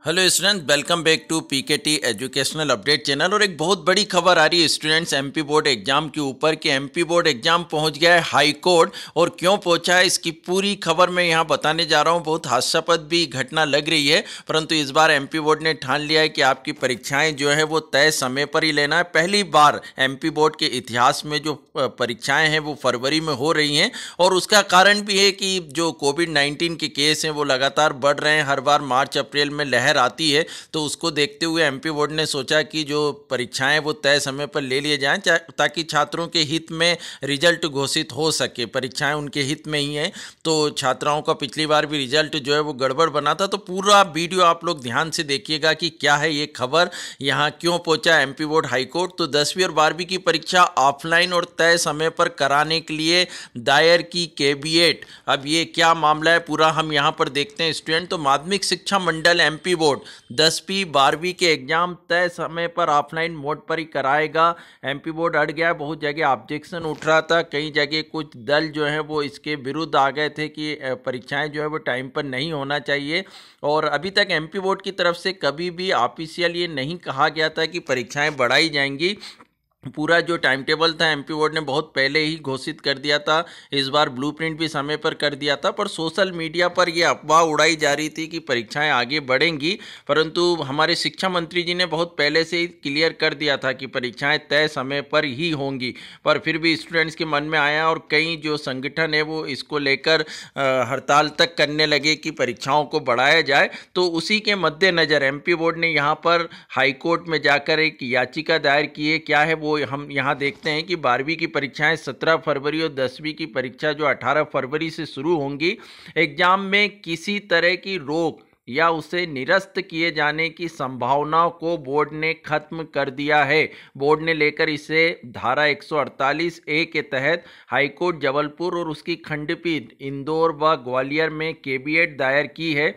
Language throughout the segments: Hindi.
Hello students, welcome back to PKT educational update channel. और एक बहुत बड़ी खबर आ रही है स्टूडेंट्स एमपी बोर्ड एग्जाम के ऊपर कि एमपी बोर्ड एग्जाम पहुंच गया है हाई कोर्ट। और क्यों पहुंचा है इसकी पूरी खबर मैं यहां बताने जा रहा हूं। बहुत हास्यास्पद भी घटना लग रही है, परंतु इस बार एमपी बोर्ड ने ठान लिया है कि आपकी परीक्षाएं जो है वो तय समय पर ही लेना है। पहली बार एमपी बोर्ड के इतिहास में जो परीक्षाएं हैं वो फरवरी में हो रही हैं। और उसका कारण भी है कि जो कोविड-19 के केस हैं वो लगातार बढ़ रहे हैं। हर बार मार्च अप्रैल में लहर आती है, तो उसको देखते हुए एमपी बोर्ड ने सोचा कि जो परीक्षाएं वो तय समय पर ले लिए जाएं, ताकि छात्रों के हित में रिजल्ट घोषित हो सके। परीक्षाएं उनके हित में ही हैं। तो छात्राओं का पिछली बार भी रिजल्ट जो है वो गड़बड़ बना था। तो पूरा वीडियो आप लोग ध्यान से देखिएगा कि क्या है ये खबर, यहाँ क्यों पहुंचा एमपी बोर्ड हाईकोर्ट। तो 10वीं और 12वीं की परीक्षा ऑफलाइन और तय समय पर कराने के लिए दायर की कैविएट। अब ये क्या मामला है पूरा हम यहाँ पर देखते हैं स्टूडेंट। तो माध्यमिक शिक्षा मंडल एमपी बोर्ड 10वीं 12वीं के एग्जाम तय समय पर ऑफलाइन मोड पर ही कराएगा। एमपी बोर्ड अड़ गया। बहुत जगह ऑब्जेक्शन उठ रहा था, कई जगह कुछ दल जो है वो इसके विरुद्ध आ गए थे कि परीक्षाएं जो है वो टाइम पर नहीं होना चाहिए। और अभी तक एमपी बोर्ड की तरफ से कभी भी ऑफिशियल ये नहीं कहा गया था कि परीक्षाएं बढ़ाई जाएंगी। पूरा जो टाइम टेबल था एमपी बोर्ड ने बहुत पहले ही घोषित कर दिया था। इस बार ब्लूप्रिंट भी समय पर कर दिया था, पर सोशल मीडिया पर यह अफवाह उड़ाई जा रही थी कि परीक्षाएं आगे बढ़ेंगी। परंतु हमारे शिक्षा मंत्री जी ने बहुत पहले से ही क्लियर कर दिया था कि परीक्षाएं तय समय पर ही होंगी। पर फिर भी स्टूडेंट्स के मन में आया और कई जो संगठन है वो इसको लेकर हड़ताल तक करने लगे कि परीक्षाओं को बढ़ाया जाए। तो उसी के मद्देनज़र एमपी बोर्ड ने यहाँ पर हाईकोर्ट में जाकर एक याचिका दायर की है। क्या है वो हम यहाँ देखते हैं कि 12वीं की परीक्षाएं 17 फरवरी और 10वीं की परीक्षा जो 18 फरवरी से शुरू होंगी। एग्जाम में किसी तरह की रोक या उसे निरस्त किए जाने की संभावनाओं को बोर्ड ने खत्म कर दिया है। बोर्ड ने लेकर इसे धारा 148 ए के तहत हाईकोर्ट जबलपुर और उसकी खंडपीठ इंदौर व ग्वालियर में कैविएट दायर की है।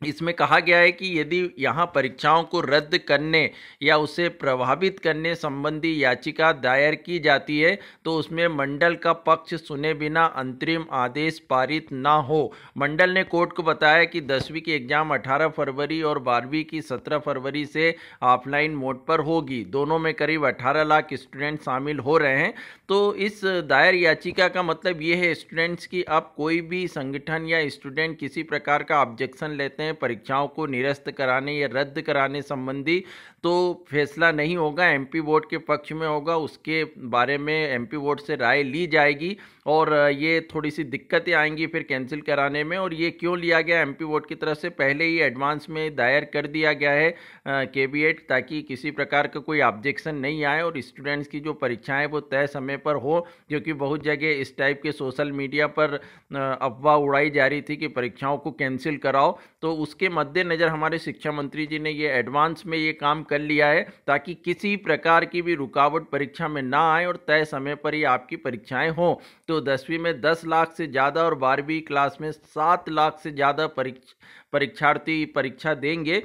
इसमें कहा गया है कि यदि यहाँ परीक्षाओं को रद्द करने या उसे प्रभावित करने संबंधी याचिका दायर की जाती है तो उसमें मंडल का पक्ष सुने बिना अंतरिम आदेश पारित ना हो। मंडल ने कोर्ट को बताया कि 10वीं की एग्जाम 18 फरवरी और 12वीं की 17 फरवरी से ऑफलाइन मोड पर होगी। दोनों में करीब 18 लाख स्टूडेंट शामिल हो रहे हैं। तो इस दायर याचिका का मतलब ये है स्टूडेंट्स की अब कोई भी संगठन या स्टूडेंट किसी प्रकार का ऑब्जेक्शन लेते हैं परीक्षाओं को निरस्त कराने या रद्द कराने संबंधी, तो फैसला नहीं होगा, एमपी बोर्ड के पक्ष में होगा। उसके बारे में एमपी बोर्ड से राय ली जाएगी और ये थोड़ी सी दिक्कतें आएंगी फिर कैंसिल कराने में। और ये क्यों लिया गया एमपी बोर्ड की तरफ से, पहले ही एडवांस में दायर कर दिया गया है कैविएट, ताकि किसी प्रकार का कोई ऑब्जेक्शन नहीं आए और स्टूडेंट्स की जो परीक्षाएं वो तय समय पर हो। क्योंकि बहुत जगह इस टाइप के सोशल मीडिया पर अफवाह उड़ाई जा रही थी कि परीक्षाओं को कैंसिल कराओ। तो उसके मद्देनज़र हमारे शिक्षा मंत्री जी ने ये एडवांस में ये काम कर लिया है ताकि किसी प्रकार की भी रुकावट परीक्षा में ना आए और तय समय पर ही आपकी परीक्षाएं हों। तो 10वीं में 10 लाख से ज़्यादा और 12वीं क्लास में 7 लाख से ज़्यादा परीक्षार्थी परीक्षा देंगे।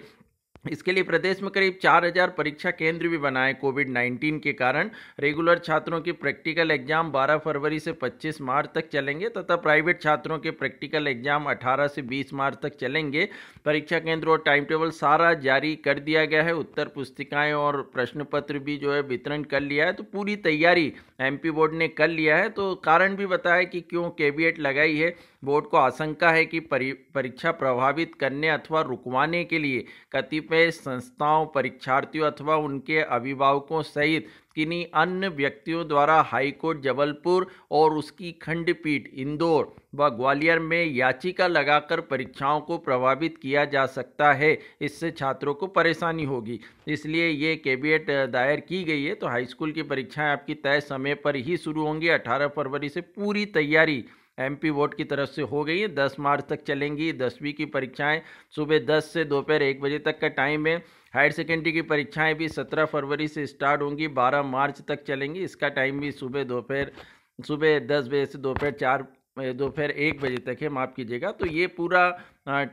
इसके लिए प्रदेश में करीब 4000 परीक्षा केंद्र भी बनाए कोविड-19 के कारण। रेगुलर छात्रों की प्रैक्टिकल एग्जाम 12 फरवरी से 25 मार्च तक चलेंगे तथा प्राइवेट छात्रों के प्रैक्टिकल एग्जाम 18 से 20 मार्च तक चलेंगे। परीक्षा केंद्र और टाइम टेबल सारा जारी कर दिया गया है। उत्तर पुस्तिकाएं और प्रश्न पत्र भी जो है वितरण कर लिया है। तो पूरी तैयारी एमपी बोर्ड ने कर लिया है। तो कारण भी बताया कि क्यों कैविएट लगाई है। बोर्ड को आशंका है कि परीक्षा प्रभावित करने अथवा रुकवाने के लिए कतिपय संस्थाओं, परीक्षार्थियों अथवा उनके अभिभावकों सहित किन्हीं अन्य व्यक्तियों द्वारा हाईकोर्ट जबलपुर और उसकी खंडपीठ इंदौर व ग्वालियर में याचिका लगाकर परीक्षाओं को प्रभावित किया जा सकता है। इससे छात्रों को परेशानी होगी, इसलिए ये कैविएट दायर की गई है। तो हाई स्कूल की परीक्षाएं आपकी तय समय पर ही शुरू होंगी। 18 फरवरी से पूरी तैयारी एमपी बोर्ड की तरफ से हो गई है। 10 मार्च तक चलेंगी। 10वीं की परीक्षाएं सुबह 10 से दोपहर 1 बजे तक का टाइम है। हायर सेकेंडरी की परीक्षाएं भी 17 फरवरी से स्टार्ट होंगी, 12 मार्च तक चलेंगी। इसका टाइम भी सुबह 10 बजे से दोपहर 1 बजे तक है, माफ़ कीजिएगा। तो ये पूरा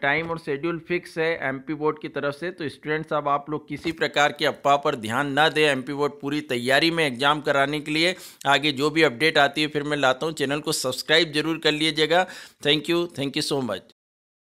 टाइम और शेड्यूल फिक्स है एमपी बोर्ड की तरफ से। तो स्टूडेंट्स अब आप लोग किसी प्रकार की अफवाह पर ध्यान ना दें। एमपी बोर्ड पूरी तैयारी में एग्जाम कराने के लिए। आगे जो भी अपडेट आती है फिर मैं लाता हूँ। चैनल को सब्सक्राइब जरूर कर लीजिएगा। Thank you so much.